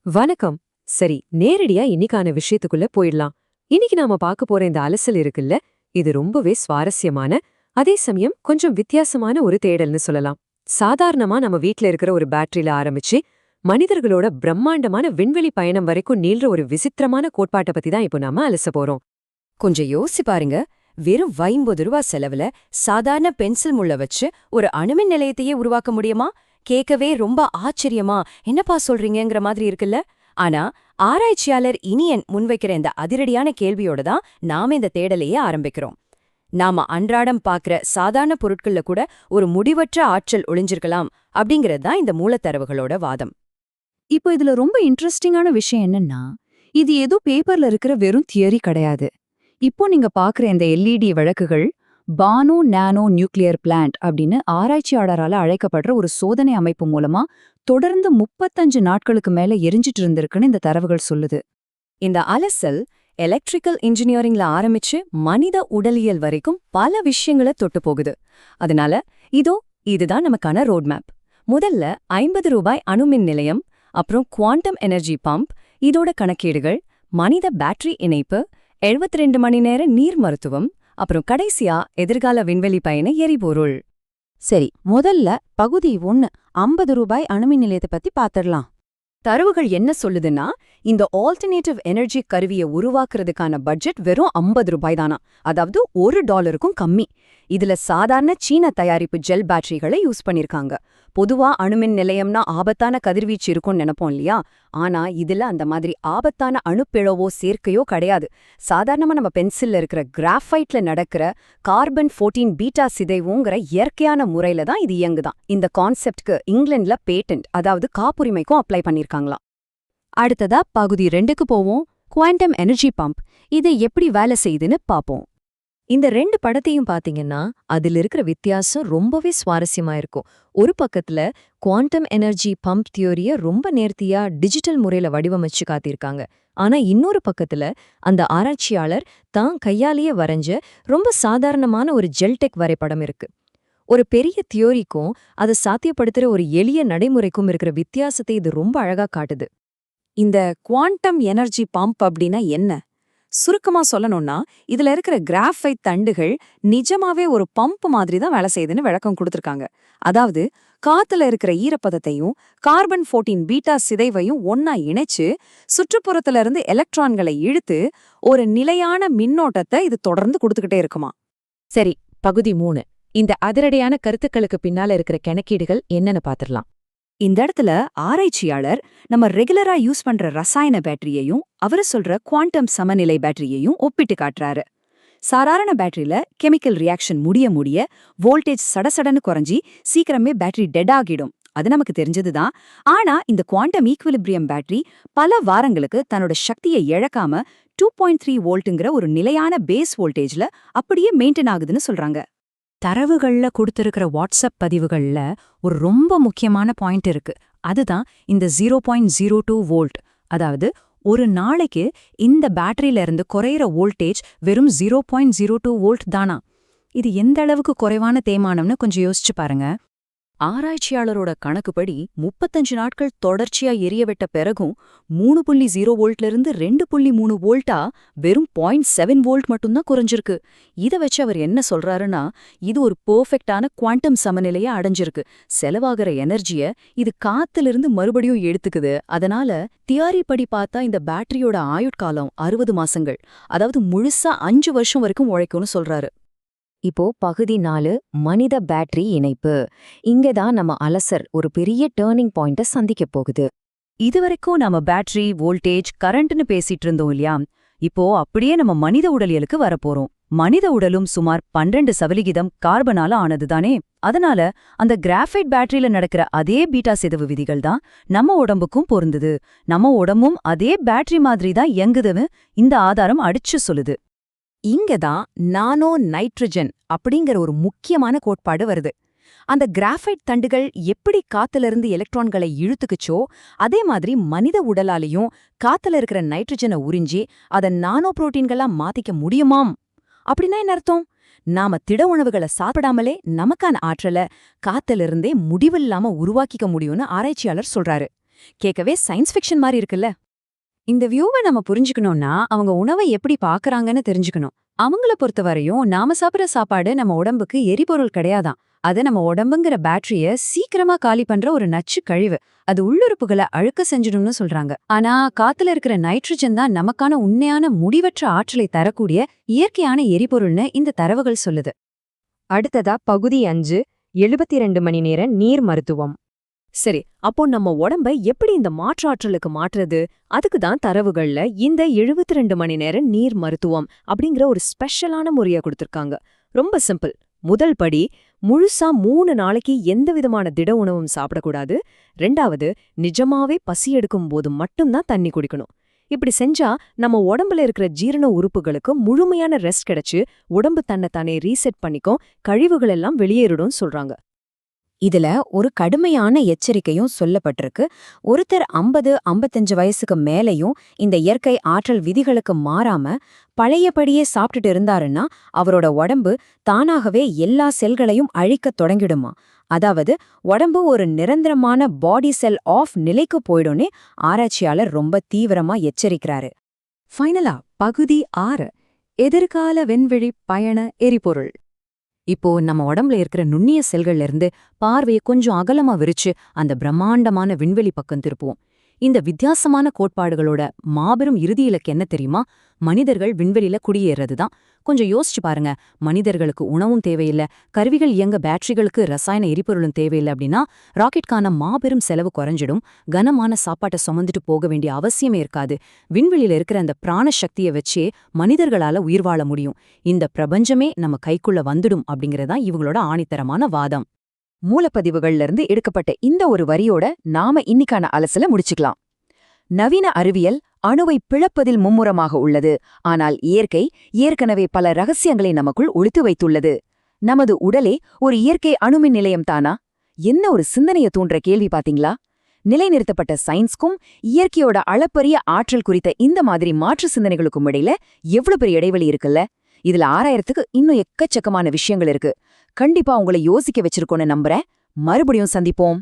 வணக்கம். சரி, நேரடியா இன்னிக்கான விஷயத்துக்குள்ள போயிடலாம். இன்னைக்கு நாம பார்க்க போற இந்த அலசல் இருக்குல்ல, இது ரொம்பவே சுவாரஸ்யமான, அதே சமயம் கொஞ்சம் வித்தியாசமான ஒரு தேடல்னு சொல்லலாம். சாதாரணமா நம்ம வீட்ல இருக்கிற ஒரு பேட்டரியில ஆரம்பிச்சு, மனிதர்களோட பிரம்மாண்டமான விண்வெளி பயணம் வரைக்கும் நீள்ற ஒரு விசித்திரமான கோட்பாட்டை பத்தி தான் இப்போ நாம அலச போறோம். கொஞ்சம் யோசிச்சு பாருங்க. வெறும் ரூ. 50 செலவுல சாதாரண பென்சில் முள்ள வச்சு ஒரு அணுமின் நிலையத்தையே உருவாக்க முடியுமா? கேட்கவே ரொம்ப ஆச்சரியமா, என்னப்பா சொல்றீங்கங்கிற மாதிரி இருக்குல்ல? ஆனா ஆராய்ச்சியாளர் இனியன் முன்வைக்கிற இந்த அதிரடியான கேள்வியோட தான் நாம இந்த தேடலையே ஆரம்பிக்கிறோம். நாம அன்றாடம் பார்க்கிற சாதாரண பொருட்கள்ல கூட ஒரு முடிவற்ற ஆற்றல் ஒளிஞ்சிருக்கலாம் அப்படிங்கிறது தான் இந்த மூலத்தரவுகளோட வாதம். இப்போ இதுல ரொம்ப இன்ட்ரெஸ்டிங்கான விஷயம் என்னன்னா, இது ஏதோ பேப்பர்ல இருக்கிற வெறும் தியரி கிடையாது. இப்போ நீங்க பாக்குற இந்த எல்இடி விளக்குகள் பானோ நானோ நியூக்ளியர் பிளான்ட் அப்படின்னு ஆராய்ச்சியாளரால அழைக்கப்படுற ஒரு சோதனை அமைப்பு மூலமா தொடர்ந்து 35 நாட்களுக்கு மேல எரிஞ்சிட்டு இருந்திருக்குன்னு இந்த தரவுகள் சொல்லுது. இந்த அலசல் எலக்ட்ரிக்கல் இன்ஜினியரிங்ல ஆரம்பிச்சு மனித உடலியல் வரைக்கும் பல விஷயங்களை தொட்டு போகுது. அதனால இதுதான் நமக்கான ரோட்மேப். முதல்ல ரூ. 50 அணுமின் நிலையம், அப்புறம் குவாண்டம் எனர்ஜி பம்ப், இதோட கணக்கீடுகள், மனித பேட்டரி இணைப்பு, 72 மணி நேர நீர் மருத்துவம், அப்புறம் கடைசியா எதிர்கால விண்வெளி பயண எரிபொருள். சரி, முதல்ல பகுதி 1 ரூ. 50 அணுமின் நிலையத்தை பத்தி பாத்திரலாம். தரவுகள் என்ன சொல்லுதுன்னா, இந்த ஆல்டர்னேட்டிவ் எனர்ஜி கருவியை உருவாக்குறதுக்கான பட்ஜெட் வெறும் ரூ. 50 தானா, அதாவது $1க்கும் கம்மி. இதுல சாதாரண சீன தயாரிப்பு ஜெல் பேட்டரிகளை யூஸ் பண்ணிருக்காங்க. பொதுவா அணுமின் நிலையம்னா ஆபத்தான கதிர்வீச்சு இருக்கும்னு நினைப்போம் இல்லையா? ஆனா இதுல அந்த மாதிரி ஆபத்தான அணுப்பிழவோ சேர்க்கையோ கிடையாது. சாதாரணமா நம்ம பென்சில்ல இருக்கிற கிராஃபைட்ல நடக்கிற கார்பன் 14 பீட்டா சிதைவுங்கிற இயற்கையான முறையில தான் இது இயங்குதான். இந்த கான்செப்ட்க்கு இங்கிலாந்துல பேட்டன்ட், அதாவது காப்புரிமைக்கும் அப்ளை பண்ணிருக்காங்களாம். அடுத்ததா பகுதி 2க்கு போவோம். குவாண்டம் எனர்ஜி பம்ப் இது எப்படி வேலை செய்யுதுன்னு பாப்போம். இந்த 2 படத்தையும் பாத்தீங்கன்னா, அதில் இருக்கிற வித்தியாசம் ரொம்பவே சுவாரஸ்யமா இருக்கும். ஒரு பக்கத்துல குவாண்டம் எனர்ஜி பம்ப் தியோரிய ரொம்ப நேர்த்தியா டிஜிட்டல் முறையில வடிவமைச்சு காத்திருக்காங்க. ஆனா இன்னொரு பக்கத்துல அந்த ஆராய்ச்சியாளர் தான் கையாலேயே வரைஞ்ச ரொம்ப சாதாரணமான ஒரு ஜெல்டெக் வரைபடம் இருக்கு. ஒரு பெரிய தியோரிக்கும் அதை சாத்தியப்படுத்துற ஒரு எளிய நடைமுறைக்கும் இருக்கிற வித்தியாசத்தை இது ரொம்ப அழகா காட்டுது. இந்த குவாண்டம் எனர்ஜி பம்ப் அப்படின்னா என்ன? சுருக்கமா சொல்லணும்னா, இதுல இருக்கிற கிராஃபைட் தண்டுகள் நிஜமாவே ஒரு பம்ப் மாதிரி தான் வேலை செய்யுதுன்னு விளக்கம் கொடுத்திருக்காங்க. அதாவது காத்துல இருக்கிற ஈரப்பதத்தையும் கார்பன் 14 பீட்டா சிதைவையும் ஒன்னா இணைச்சு சுற்றுப்புறத்துல இருந்து எலக்ட்ரான்களை இழுத்து ஒரு நிலையான மின்னோட்டத்தை இது தொடர்ந்து கொடுத்துக்கிட்டே இருக்குமா. சரி, பகுதி 3. இந்த அதிரடியான கருத்துக்களுக்கு பின்னால இருக்கிற கணக்கீடுகள் என்னன்னு பாத்திரலாம். இந்த இடத்துல ஆராய்ச்சியாளர் நம்ம ரெகுலரா யூஸ் பண்ற ரசாயன பேட்டரியையும் அவரு சொல்ற குவாண்டம் சமநிலை பேட்டரியையும் ஒப்பிட்டு காட்டுறாரு. சாதாரண பேட்டரியில கெமிக்கல் ரியாக்ஷன் முடிய வோல்டேஜ் சடசடன்னு குறைஞ்சி சீக்கிரமே பேட்டரி டெட் ஆகிடும். அது நமக்கு தெரிஞ்சதுதான். ஆனா இந்த குவாண்டம் ஈக்குவிலிபிரியம் பேட்டரி பல வாரங்களுக்கு தன்னோட சக்தியை இழக்காம 2.3 வோல்ட்டுங்கிற ஒரு நிலையான பேஸ் வோல்டேஜ்ல அப்படியே மெயின்டைன் ஆகுதுன்னு சொல்றாங்க. தரவுகள்ல கொடுத்திருக்கிற வாட்ஸ்அப் பதிவுகள்ல ஒரு ரொம்ப முக்கியமான பாயிண்ட் இருக்கு. அதுதான் இந்த 0.02 வோல்ட். அதாவது ஒரு நாளைக்கு இந்த பேட்டரியில இருந்து குறையிற வோல்டேஜ் வெறும் 0.02 வோல்ட் தானா. இது எந்த அளவுக்கு குறைவான தேய்மானம்னு கொஞ்சம் யோசிச்சு பாருங்க. ஆராய்ச்சியாளரோட கணக்குப்படி 35 நாட்கள் தொடர்ச்சியா எரியவிட்ட பிறகும் 3.0 வோல்ட்ல இருந்து 2.3 வோல்ட்டா வெறும் 0.7 வோல்ட் மட்டும்தான் குறைஞ்சிருக்கு. இத வச்சு அவர் என்ன சொல்றாருன்னா, இது ஒரு பெர்ஃபெக்டான குவாண்டம் சமநிலையை அடைஞ்சிருக்கு. செலவாகிற எனர்ஜிய இது காத்திலிருந்து மறுபடியும் எடுத்துக்குது. அதனால தியரி படி பார்த்தா இந்த பேட்டரியோட ஆயுட்காலம் 60 மாசங்கள், அதாவது முழுசா 5 வருஷம் வரைக்கும் உழைக்கும்னு சொல்றாரு. இப்போ பகுதி 4 மனித பேட்டரி இணைப்பு. இங்கதான் நம்ம அலசர் ஒரு பெரிய டேர்னிங் பாயிண்ட சந்திக்க போகுது. இதுவரைக்கும் நம்ம பேட்டரி, வோல்டேஜ், கரண்ட்னு பேசிட்டு இருந்தோம் இல்லையா? இப்போ அப்படியே நம்ம மனித உடலியலுக்கு வரப்போறோம். மனித உடலும் சுமார் 12% கார்பனால ஆனதுதானே. அதனால அந்த கிராஃபைட் பேட்டரியில நடக்கிற அதே பீட்டா சிதைவு விதிகள் தான் நம்ம உடம்புக்கும் பொருந்துது. நம்ம உடம்பும் அதே பேட்டரி மாதிரி தான் இயங்குதுன்னு இந்த ஆதாரம் அடிச்சு சொல்லுது. இங்கதான் நானோ நைட்ரஜன் அப்படிங்கிற ஒரு முக்கியமான கோட்பாடு வருது. அந்த கிராஃபைட் தண்டுகள் எப்படி காத்துல எலக்ட்ரான்களை இழுத்துக்குச்சோ அதே மாதிரி மனித உடலாலையும் காத்துல இருக்கிற நைட்ரஜனை உறிஞ்சி அதை நானோ புரோட்டீன்களா மாத்திக்க முடியுமாம். அப்படின்னா என்ன அர்த்தம்? நாம திட உணவுகளை சாப்பிடாமலே நமக்கான ஆற்றலை காத்திலிருந்தே முடிவில்லாம உருவாக்கிக்க முடியும்னு ஆராய்ச்சியாளர் சொல்றாரு. கேட்கவே சயின்ஸ் ஃபிக்ஷன் மாதிரி இருக்குல்ல. இந்த வியூவை நம்ம புரிஞ்சுக்கணும்னா அவங்க உணவை எப்படி பாக்குறாங்கன்னு தெரிஞ்சுக்கணும். அவங்கள பொறுத்தவரையும் நாம சாப்பிடுற சாப்பாடு நம்ம உடம்புக்கு எரிபொருள் கிடையாதான். அது நம்ம உடம்புங்கிற பேட்டரிய சீக்கிரமா காலி பண்ற ஒரு நச்சு கழிவு. அது உள்ளுறுப்புகளை அழுக்க செஞ்சிடும்னு சொல்றாங்க. ஆனா காத்துல இருக்கிற நைட்ரஜன் தான் நமக்கான உண்மையான முடிவற்ற ஆற்றலை தரக்கூடிய இயற்கையான எரிபொருள்னு இந்த தரவுகள் சொல்லுது. அடுத்ததா பகுதி 5 72 மணி நேர நீர் மருத்துவம். சரி, அப்போ நம்ம உடம்ப எப்படி இந்த மாற்றாற்றலுக்கு மாற்றுறது? அதுக்கு தான் தரவுகள்ல இந்த 72 மணி நேர நீர் மருத்துவம் அப்படிங்கிற ஒரு ஸ்பெஷலான முறைய கொடுத்திருக்காங்க. ரொம்ப சிம்பிள். முதல் படி, முழுசா 3 நாளைக்கு எந்த விதமான திட உணவும் சாப்பிடக்கூடாது. 2வது, நிஜமாவே பசி எடுக்கும் போது மட்டும்தான் தண்ணி குடிக்கணும். இப்படி செஞ்சா நம்ம உடம்புல இருக்கிற ஜீரண உறுப்புகளுக்கு முழுமையான ரெஸ்ட் கிடைச்சு உடம்பு தன்னை ரீசெட் பண்ணிக்கும், கழிவுகள் எல்லாம் வெளியேறிடும் சொல்றாங்க. இதுல ஒரு கடுமையான எச்சரிக்கையும் சொல்லப்பட்டிருக்கு. ஒருத்தர் 50-55 வயசுக்கு மேலையும் இந்த இயற்கை ஆற்றல் விதிகளுக்கு மாறாம பழையபடியே சாப்பிட்டுட்டு இருந்தாருன்னா அவரோட உடம்பு தானாகவே எல்லா செல்களையும் அழிக்கத் தொடங்கிடுமா. அதாவது உடம்பு ஒரு நிரந்தரமான பாடி செல் ஆஃப் நிலைக்கு போயிடும்னே ஆராய்ச்சியாளர் ரொம்ப தீவிரமா எச்சரிக்கிறாரு. ஃபைனலா பகுதி 6 எதிர்கால விண்வெளி பயண எரிபொருள். இப்போ நம்ம உடம்புல இருக்கிற நுண்ணிய செல்கள்ல இருந்து பார்வையை கொஞ்சம் அகலமா விரிச்சு அந்த பிரம்மாண்டமான விண்வெளி பக்கம் திருப்புவோம். இந்த வித்தியாசமான கோட்பாடுகளோட மாபெரும் இறுதி இலக்கு என்ன தெரியுமா? மனிதர்கள் விண்வெளியில குடியேறதுதான். கொஞ்சம் யோசிச்சு பாருங்க. மனிதர்களுக்கு உணவும் தேவையில்லை, கருவிகள் இயங்க பேட்டரிகளுக்கு ரசாயன எரிபொருளும் தேவையில்லை அப்படின்னா ராக்கெட்கான மாபெரும் செலவு குறைஞ்சிடும். கனமான சாப்பாட்டை சுமந்துட்டு போக வேண்டிய அவசியமே இருக்காது. விண்வெளியில இருக்கிற அந்த பிராண சக்தியை வச்சே மனிதர்களால உயிர் வாழ முடியும். இந்த பிரபஞ்சமே நம்ம கைக்குள்ள வந்துடும் அப்படிங்கறதா இவங்களோட ஆணித்தரமான வாதம். மூலப்பதிவுகள்ல இருந்து எடுக்கப்பட்ட இந்த ஒரு வரியோட நாம இன்னிக்கான அலசல முடிச்சுக்கலாம். நவீன அறிவியல் அணுவை பிளப்பதில் மும்முரமாக உள்ளது. ஆனால் இயற்கை ஏற்கனவே பல ரகசியங்களை நமக்குள் ஒளித்து வைத்துள்ளது. நமது உடலே ஒரு இயற்கை அணுமின் நிலையம் தானா? என்ன ஒரு சிந்தனைய தூண்டுற கேள்வி பாத்தீங்களா? நிலைநிறுத்தப்பட்ட சயின்ஸ்க்கும் இயற்கையோட அளப்பரிய ஆற்றல் குறித்த இந்த மாதிரி மாற்று சிந்தனைகளுக்கும் இடையில எவ்வளவு பெரிய இடைவெளி இருக்குல்ல? இதுல ஆராயறதுக்கு இன்னும் எக்கச்சக்கமான விஷயங்கள் இருக்கு. கண்டிப்பா உங்களை யோசிக்க வச்சிருக்கோன்னு நம்புறேன். மறுபடியும் சந்திப்போம்.